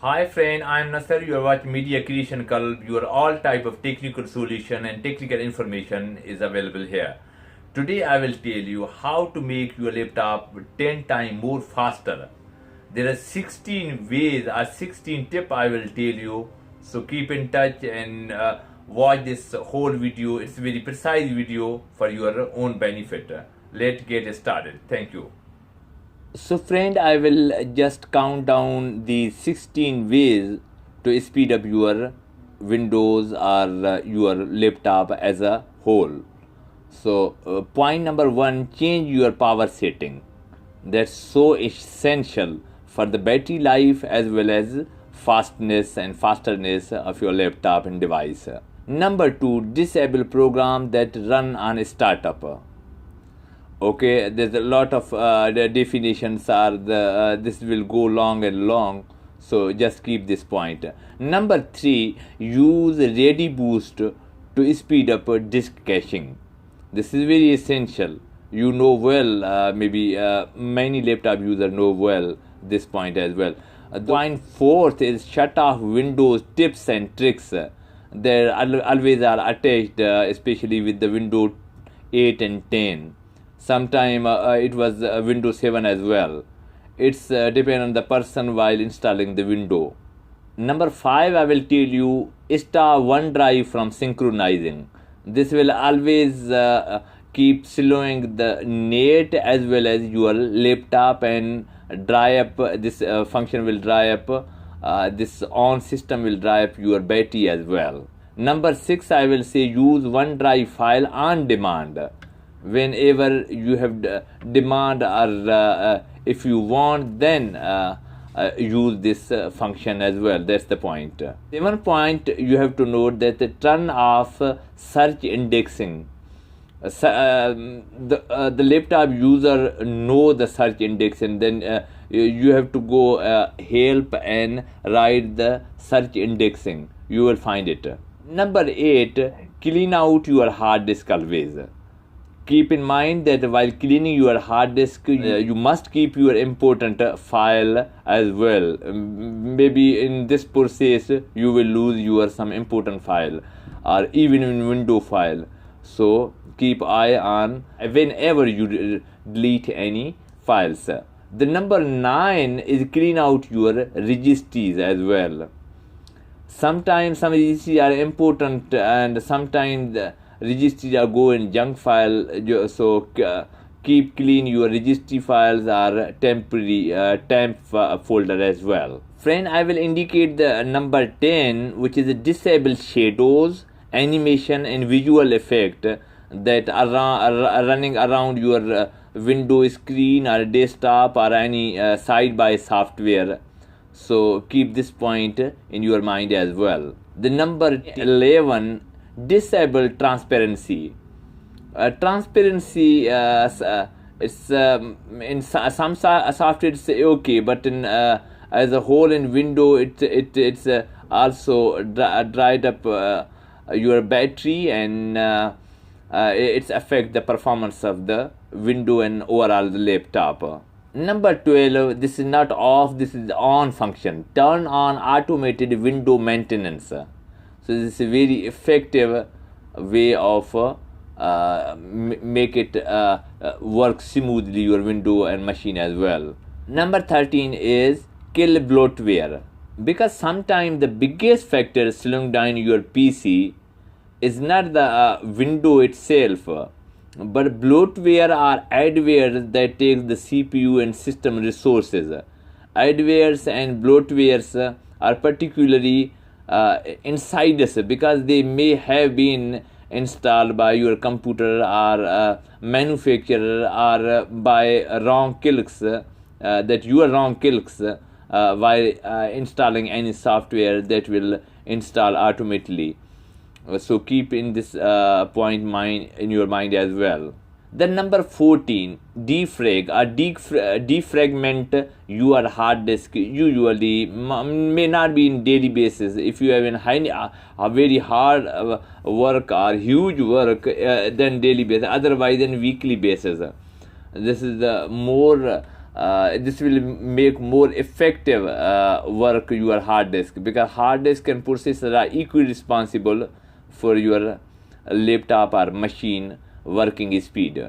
Hi friend, I am Nasser. You are watching Media Creation Club. Your all type of technical solution and technical information is available here. Today I will tell you how to make your laptop 10 times more faster. There are 16 ways or 16 tips I will tell you. So keep in touch and watch this whole video. It's a very precise video for your own benefit. Let's get started. Thank you. So friend, I will just count down the 16 ways to speed up your Windows or your laptop as a whole. So point number one, change your power setting. That's so essential for the battery life as well as fastness and fasterness of your laptop and device. Number two, disable program that run on a startup. Okay, there's a lot of the definitions are this will go long and long, so just keep this point. Number three, use ready boost to speed up disk caching. This is very essential. You know well, maybe many laptop users know well this point as well. Point fourth is shut off Windows tips and tricks. There always are attached, especially with the Windows 8 and 10. Sometime it was Windows 7 as well. It's depend on the person while installing the window. Number five, I will tell you, stop OneDrive from synchronizing. This will always keep slowing the net as well as your laptop and dry up. This function will dry up. This on system will dry up your battery as well. Number six, I will say use OneDrive file on demand. Whenever you have demand or if you want, then use this function as well. That's the point. One point you have to note that turn off search indexing. The laptop user know the search index, and then you have to go help and write the search indexing. You will find it. Number eight, clean out your hard disk always. Keep in mind that while cleaning your hard disk, you must keep your important file as well. Maybe in this process, you will lose your some important file or even in window file. So keep eye on whenever you delete any files. The number nine is clean out your registries as well. Sometimes some registries are important and sometimes registries are go in junk file, so keep clean your registry files or temporary temp folder as well. Friend, I will indicate the number 10, which is disable shadows, animation and visual effect that are running around your window screen or desktop or any side-by software. So keep this point in your mind as well. The number 11, disable transparency. Transparency it's in some software it's okay, but in as a whole in window it's also dried up your battery and it's affect the performance of the window and overall the laptop. Number 12, this is not off, this is on function. Turn on automated window maintenance. So this is a very effective way of make it work smoothly your window and machine as well. Number 13 is kill bloatware, because sometimes the biggest factor slowing down your PC is not the window itself, but bloatware or adwares that take the CPU and system resources. Adwares and bloatwares are particularly insiders because they may have been installed by your computer or manufacturer or by wrong clicks that you are wrong clicks while installing any software that will install automatically. So keep in this point in your mind as well. Then number 14, defrag or defragment your hard disk. Usually may not be in daily basis. If you have a very hard work or huge work, then daily basis. Otherwise, then weekly basis. This is the more this will make more effective work your hard disk, because hard disk and processor are equally responsible for your laptop or machine working speed.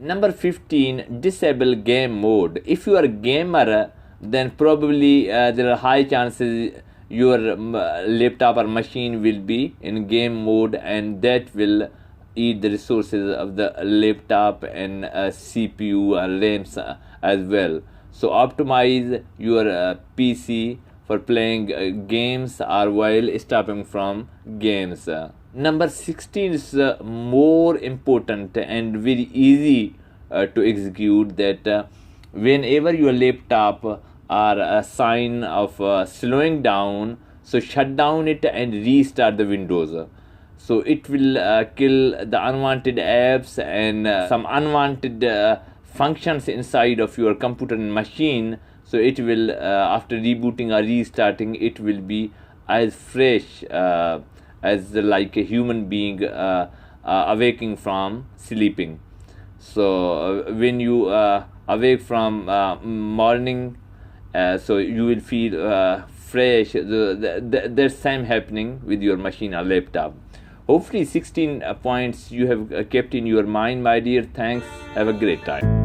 Number 15, disable game mode. If you are a gamer, then probably there are high chances your laptop or machine will be in game mode, and that will eat the resources of the laptop and CPU and RAMs as well. So optimize your PC for playing games or while stopping from games. Number 16 is more important and very easy to execute, that whenever your laptop are a sign of slowing down, so shut down it and restart the Windows. So it will kill the unwanted apps and some unwanted functions inside of your computer and machine. So it will, after rebooting or restarting, it will be as fresh as like a human being awaking from sleeping. So when you awake from morning, so you will feel fresh. There's same happening with your machine or laptop. Hopefully 16 points you have kept in your mind, my dear. Thanks. Have a great time.